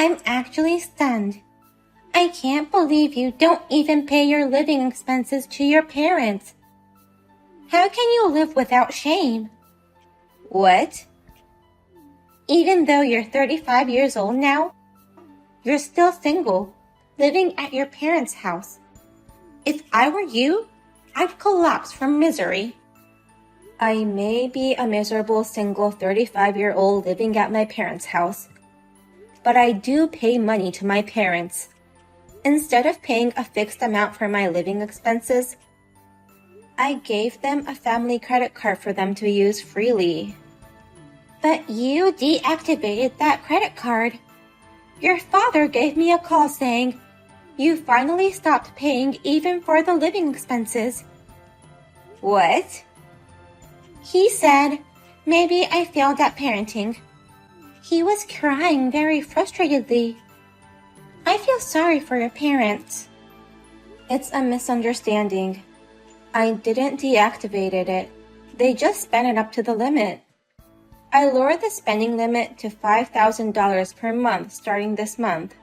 I'm actually stunned. I can't believe you don't even pay your living expenses to your parents. How can you live without shame? What? Even though you're 35 years old now, you're still single, living at your parents' house. If I were you, I'd collapse from misery. I may be a miserable single 35-year-old living at my parents' house, but I do pay money to my parents. Instead of paying a fixed amount for my living expenses, I gave them a family credit card for them to use freely. But you deactivated that credit card. Your father gave me a call saying, you finally stopped paying even for the living expenses. What? He said, maybe I failed at parenting. He was crying very frustratedly. I feel sorry for your parents. It's a misunderstanding. I didn't deactivate it. They just spent it up to the limit. I lowered the spending limit to $5,000 per month starting this month.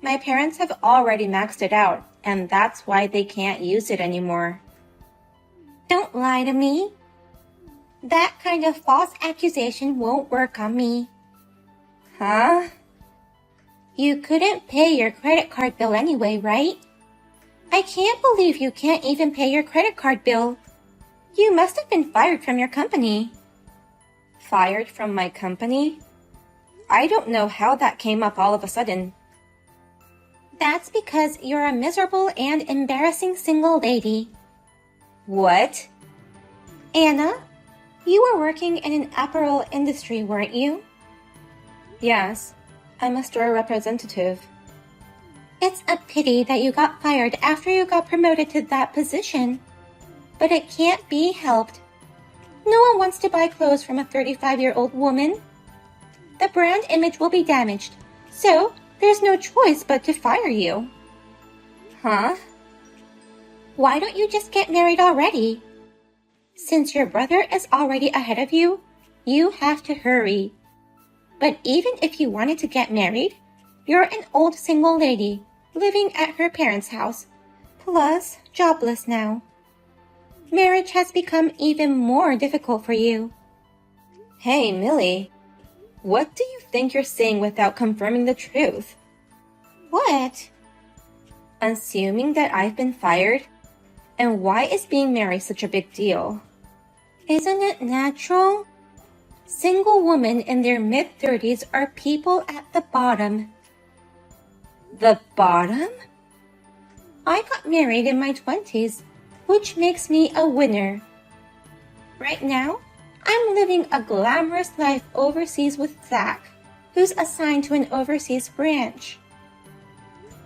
My parents have already maxed it out, and that's why they can't use it anymore. Don't lie to me. That kind of false accusation won't work on me. Huh? You couldn't pay your credit card bill anyway, right? I can't believe you can't even pay your credit card bill. You must have been fired from your company. Fired from my company? I don't know how that came up all of a sudden. That's because you're a miserable and embarrassing single lady. What? Anna, you were working in an apparel industry, weren't you? Yes, I'm a store representative. It's a pity that you got fired after you got promoted to that position. But it can't be helped. No one wants to buy clothes from a 35-year-old woman. The brand image will be damaged, so there's no choice but to fire you. Huh? Why don't you just get married already? Since your brother is already ahead of you, you have to hurry. But even if you wanted to get married, you're an old single lady living at her parents' house, plus jobless now. Marriage has become even more difficult for you. Hey, Millie, what do you think you're saying without confirming the truth? What? Assuming that I've been fired? And why is being married such a big deal? Isn't it natural? Single women in their mid-30s are people at the bottom. The bottom? I got married in my 20s, which makes me a winner. Right now, I'm living a glamorous life overseas with Zach, who's assigned to an overseas branch.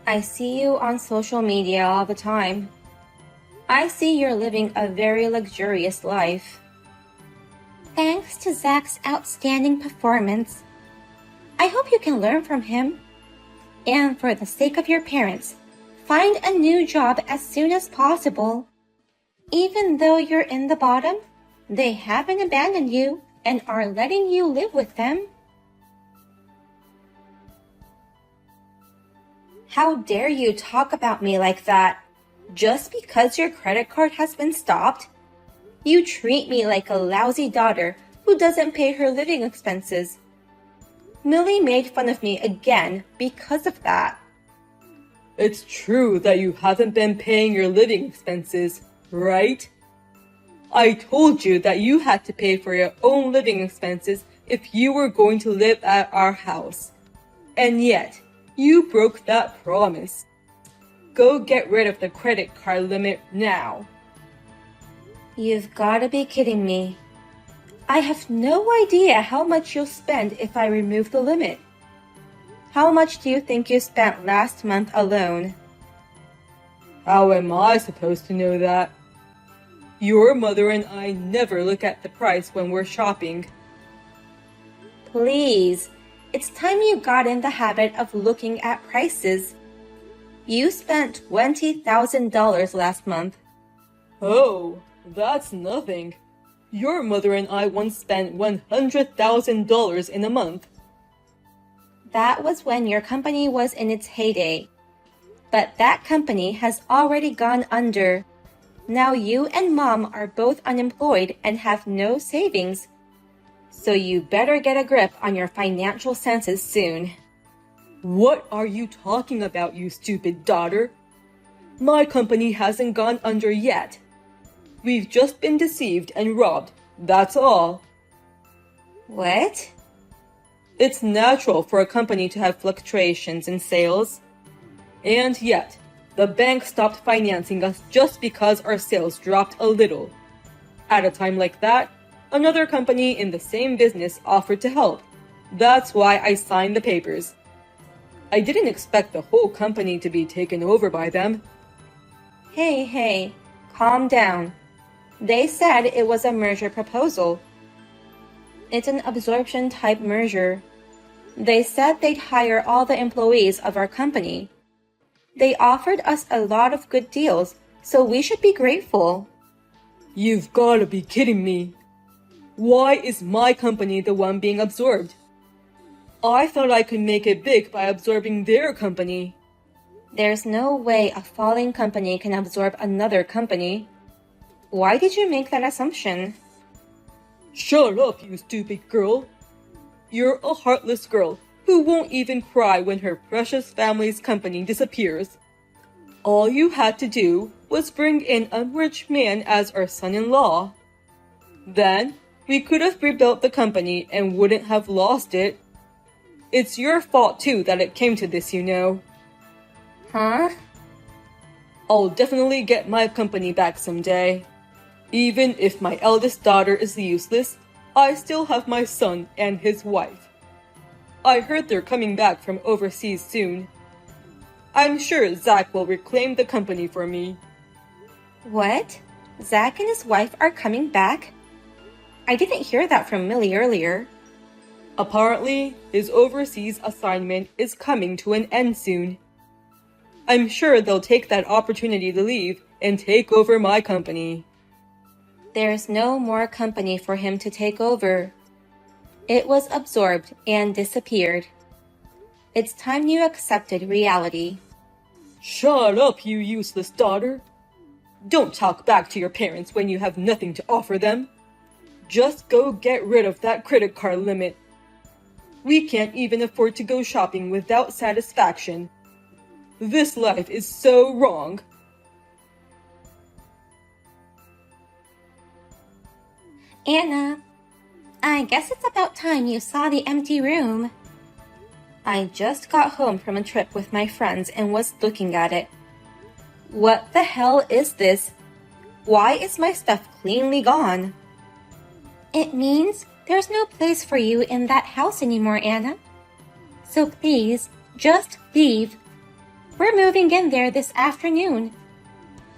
I see you on social media all the time. I see you're living a very luxurious life. Thanks to Zach's outstanding performance. I hope you can learn from him. And for the sake of your parents, find a new job as soon as possible. Even though you're in the bottom, they haven't abandoned you and are letting you live with them. How dare you talk about me like that? Just because your credit card has been stopped? You treat me like a lousy daughter who doesn't pay her living expenses. Millie made fun of me again because of that. It's true that you haven't been paying your living expenses, right? I told you that you had to pay for your own living expenses if you were going to live at our house. And yet, you broke that promise. Go get rid of the credit card limit now. You've got to be kidding me. I have no idea how much you'll spend if I remove the limit. How much do you think you spent last month alone? How am I supposed to know that? Your mother and I never look at the price when we're shopping. Please, it's time you got in the habit of looking at prices. You spent $20,000 last month. Oh, that's nothing. Your mother and I once spent $100,000 in a month. That was when your company was in its heyday. But that company has already gone under. Now you and Mom are both unemployed and have no savings. So you better get a grip on your financial senses soon. What are you talking about, you stupid daughter? My company hasn't gone under yet. We've just been deceived and robbed, that's all. What? It's natural for a company to have fluctuations in sales. And yet, the bank stopped financing us just because our sales dropped a little. At a time like that, another company in the same business offered to help. That's why I signed the papers. I didn't expect the whole company to be taken over by them. Hey, calm down. They said it was a merger proposal. It's an absorption type merger. They said they'd hire all the employees of our company. They offered us a lot of good deals, so we should be grateful. You've gotta be kidding me. Why is my company the one being absorbed? I thought I could make it big by absorbing their company. There's no way a falling company can absorb another company. Why did you make that assumption? Shut up, you stupid girl. You're a heartless girl who won't even cry when her precious family's company disappears. All you had to do was bring in a rich man as our son-in-law. Then, we could have rebuilt the company and wouldn't have lost it. It's your fault too that it came to this, you know. Huh? I'll definitely get my company back someday. Even if my eldest daughter is useless, I still have my son and his wife. I heard they're coming back from overseas soon. I'm sure Zach will reclaim the company for me. What? Zach and his wife are coming back? I didn't hear that from Millie earlier. Apparently, his overseas assignment is coming to an end soon. I'm sure they'll take that opportunity to leave and take over my company. There's no more company for him to take over. It was absorbed and disappeared. It's time you accepted reality. Shut up, you useless daughter. Don't talk back to your parents when you have nothing to offer them. Just go get rid of that credit card limit. We can't even afford to go shopping without satisfaction. This life is so wrong. Anna, I guess it's about time you saw the empty room. I just got home from a trip with my friends and was looking at it. What the hell is this? Why is my stuff cleanly gone? It means there's no place for you in that house anymore, Anna. So please, just leave. We're moving in there this afternoon.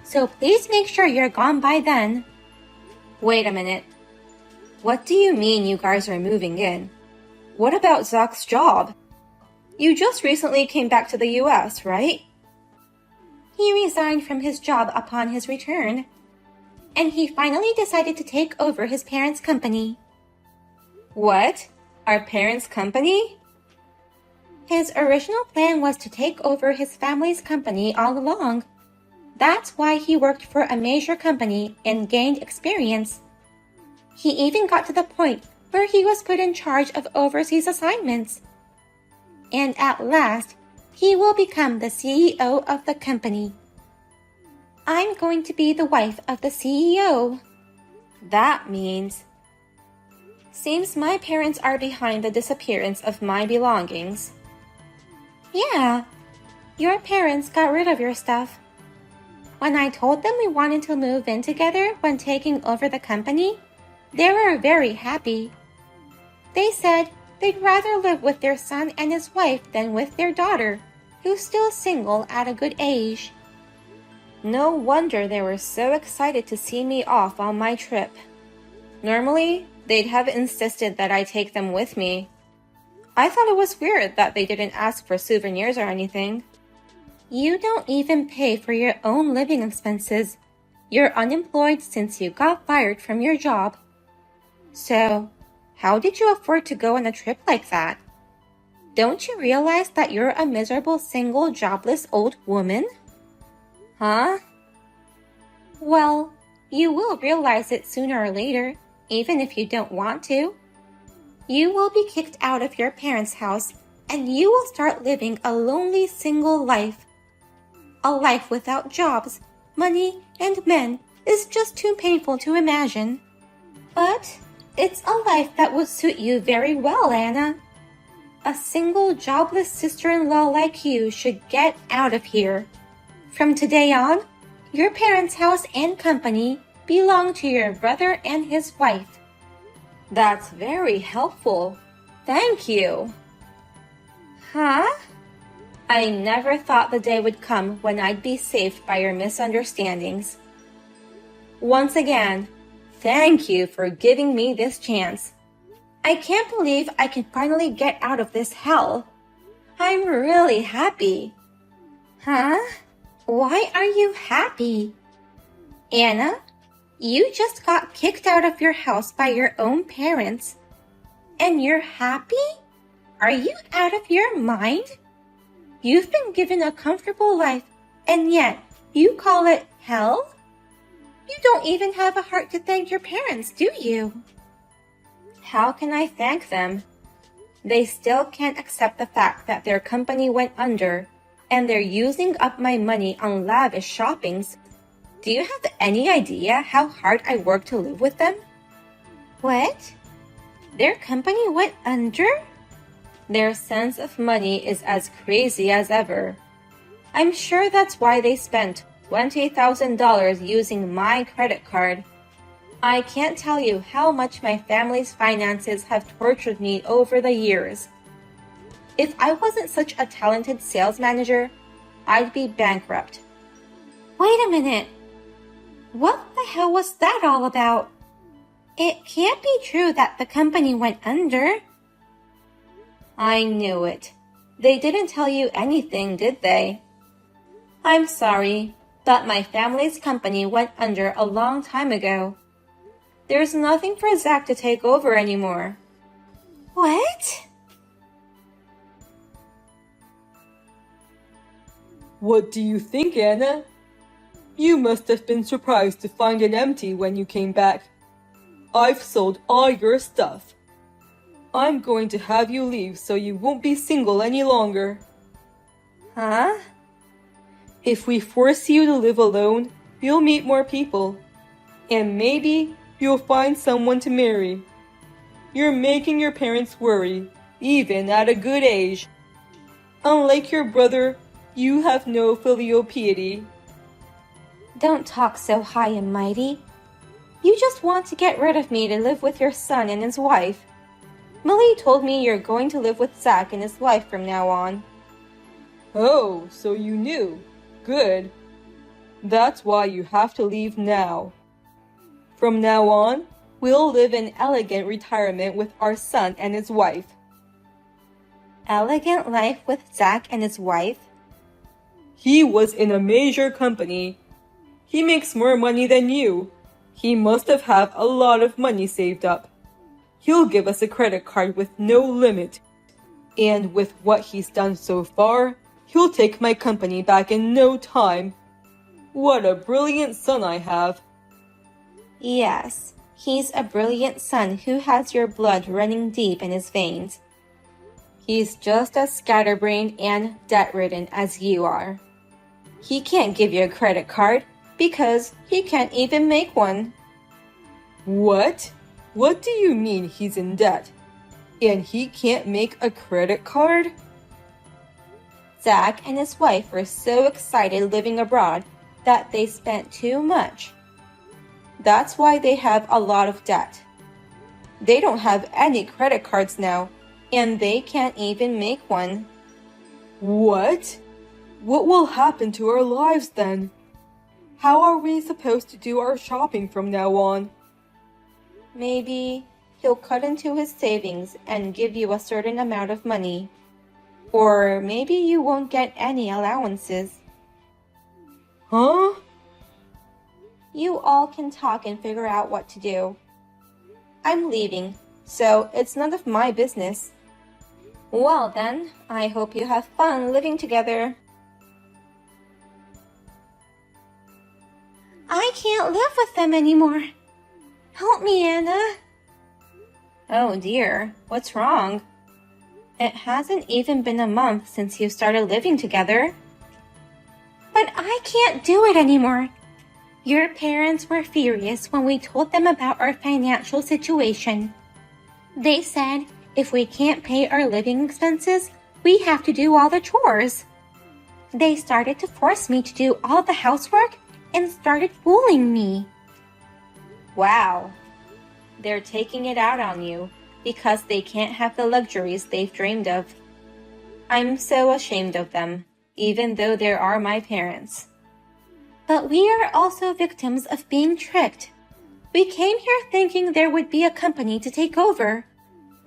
So please make sure you're gone by then. Wait a minute. What do you mean you guys are moving in? What about Zach's job? You just recently came back to the US, right? He resigned from his job upon his return, and he finally decided to take over his parents' company. What? Our parents' company? His original plan was to take over his family's company all along. That's why he worked for a major company and gained experience. He even got to the point where he was put in charge of overseas assignments. And at last, he will become the CEO of the company. I'm going to be the wife of the CEO. That means... Seems my parents are behind the disappearance of my belongings. Yeah, your parents got rid of your stuff. When I told them we wanted to move in together when taking over the company, they were very happy. They said they'd rather live with their son and his wife than with their daughter, who's still single at a good age. No wonder they were so excited to see me off on my trip. Normally, they'd have insisted that I take them with me. I thought it was weird that they didn't ask for souvenirs or anything. You don't even pay for your own living expenses. You're unemployed since you got fired from your job. So, how did you afford to go on a trip like that? Don't you realize that you're a miserable, single, jobless old woman? Huh? Well, you will realize it sooner or later, even if you don't want to. You will be kicked out of your parents' house, and you will start living a lonely, single life. A life without jobs, money, and men is just too painful to imagine. But it's a life that will suit you very well, Anna. A single, jobless sister-in-law like you should get out of here. From today on, your parents' house and company belong to your brother and his wife. That's very helpful. Thank you. Huh? I never thought the day would come when I'd be saved by your misunderstandings. Once again, thank you for giving me this chance. I can't believe I can finally get out of this hell. I'm really happy. Huh? Why are you happy? Anna, you just got kicked out of your house by your own parents. And you're happy? Are you out of your mind? You've been given a comfortable life, and yet you call it hell? You don't even have a heart to thank your parents, do you? How can I thank them? They still can't accept the fact that their company went under, and they're using up my money on lavish shoppings. Do you have any idea how hard I work to live with them? What? Their company went under? Their sense of money is as crazy as ever. I'm sure that's why they spent $20,000 using my credit card. I can't tell you how much my family's finances have tortured me over the years. If I wasn't such a talented sales manager, I'd be bankrupt. Wait a minute. What the hell was that all about? It can't be true that the company went under. I knew it. They didn't tell you anything, did they? I'm sorry, but my family's company went under a long time ago. There's nothing for Zach to take over anymore. What? What do you think, Anna? You must have been surprised to find it empty when you came back. I've sold all your stuff. I'm going to have you leave so you won't be single any longer. Huh? If we force you to live alone, you'll meet more people. And maybe you'll find someone to marry. You're making your parents worry, even at a good age. Unlike your brother, you have no filial piety. Don't talk so high and mighty. You just want to get rid of me to live with your son and his wife. Millie told me you're going to live with Zach and his wife from now on. Oh, so you knew. Good. That's why you have to leave now. From now on, we'll live in elegant retirement with our son and his wife. Elegant life with Zach and his wife? He was in a major company. He makes more money than you. He must have had a lot of money saved up. He'll give us a credit card with no limit. And with what he's done so far, he'll take my company back in no time. What a brilliant son I have. Yes, he's a brilliant son who has your blood running deep in his veins. He's just as scatterbrained and debt-ridden as you are. He can't give you a credit card because he can't even make one. What? What do you mean he's in debt? And he can't make a credit card? Zach and his wife were so excited living abroad that they spent too much. That's why they have a lot of debt. They don't have any credit cards now, and they can't even make one. What? What will happen to our lives then? How are we supposed to do our shopping from now on? Maybe he'll cut into his savings and give you a certain amount of money. Or maybe you won't get any allowances. Huh? You all can talk and figure out what to do. I'm leaving, so it's none of my business. Well then, I hope you have fun living together. I can't live with them anymore. Help me, Anna. Oh dear, what's wrong? It hasn't even been a month since you started living together. But I can't do it anymore. Your parents were furious when we told them about our financial situation. They said if we can't pay our living expenses, we have to do all the chores. They started to force me to do all the housework and started bullying me. Wow. They're taking it out on you because they can't have the luxuries they've dreamed of. I'm so ashamed of them, even though they are my parents. But we are also victims of being tricked. We came here thinking there would be a company to take over.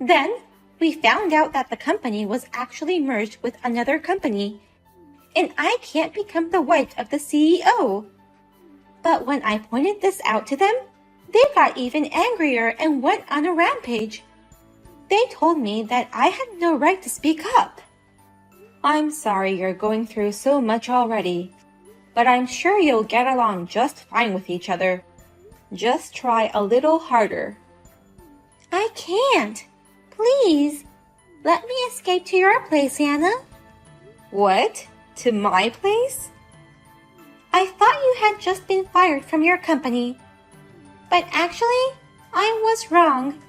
Then, we found out that the company was actually merged with another company, and I can't become the wife of the CEO. But when I pointed this out to them, they got even angrier and went on a rampage. They told me that I had no right to speak up. I'm sorry you're going through so much already, but I'm sure you'll get along just fine with each other. Just try a little harder. I can't. Please, let me escape to your place, Anna. What? To my place? I thought you had just been fired from your company. But actually, I was wrong.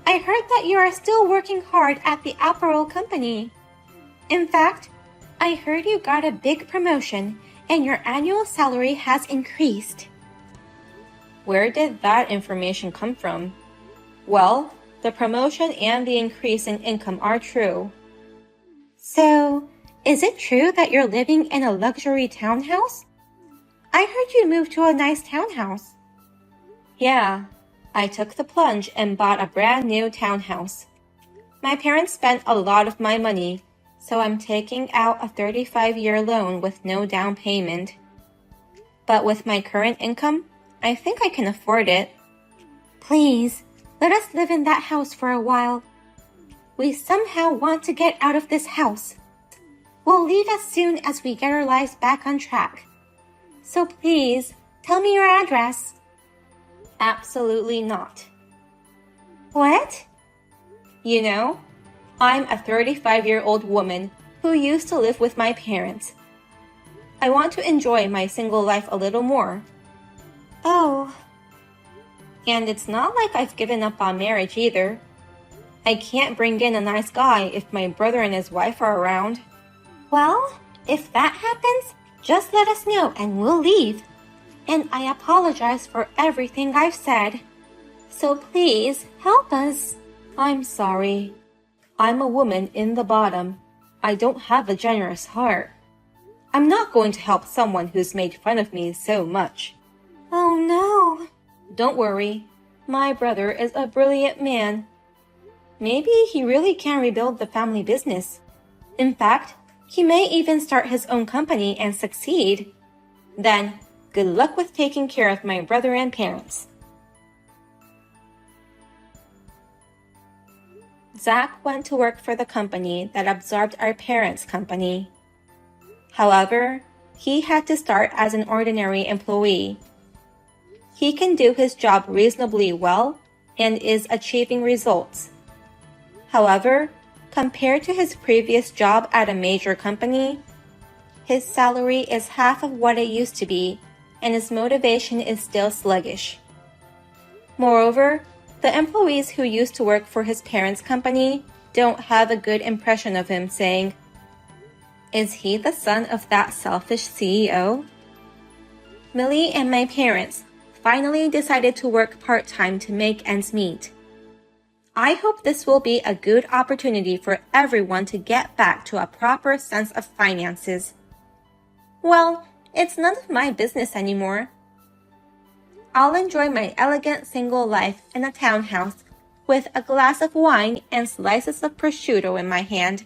I heard that you are still working hard at the apparel company. In fact, I heard you got a big promotion and your annual salary has increased. Where did that information come from? Well, the promotion and the increase in income are true. So, is it true that you're living in a luxury townhouse? I heard you moved to a nice townhouse. Yeah, I took the plunge and bought a brand new townhouse. My parents spent a lot of my money, so I'm taking out a 35-year loan with no down payment. But with my current income, I think I can afford it. Please, let us live in that house for a while. We somehow want to get out of this house. We'll leave as soon as we get our lives back on track. So please, tell me your address. Absolutely not. What? You know, I'm a 35-year-old woman who used to live with my parents. I want to enjoy my single life a little more. Oh. And it's not like I've given up on marriage either. I can't bring in a nice guy if my brother and his wife are around. Well, if that happens, just let us know and we'll leave. And I apologize for everything I've said. So please, help us. I'm sorry. I'm a woman in the bottom. I don't have a generous heart. I'm not going to help someone who's made fun of me so much. Oh no. Don't worry. My brother is a brilliant man. Maybe he really can rebuild the family business. In fact, he may even start his own company and succeed. Then, good luck with taking care of my brother and parents. Zach went to work for the company that absorbed our parents' company. However, he had to start as an ordinary employee. He can do his job reasonably well and is achieving results. However, compared to his previous job at a major company, his salary is half of what it used to be, and his motivation is still sluggish. Moreover, the employees who used to work for his parents' company don't have a good impression of him, saying, "Is he the son of that selfish CEO?" Millie and my parents finally decided to work part-time to make ends meet. I hope this will be a good opportunity for everyone to get back to a proper sense of finances. Well, it's none of my business anymore. I'll enjoy my elegant single life in a townhouse with a glass of wine and slices of prosciutto in my hand.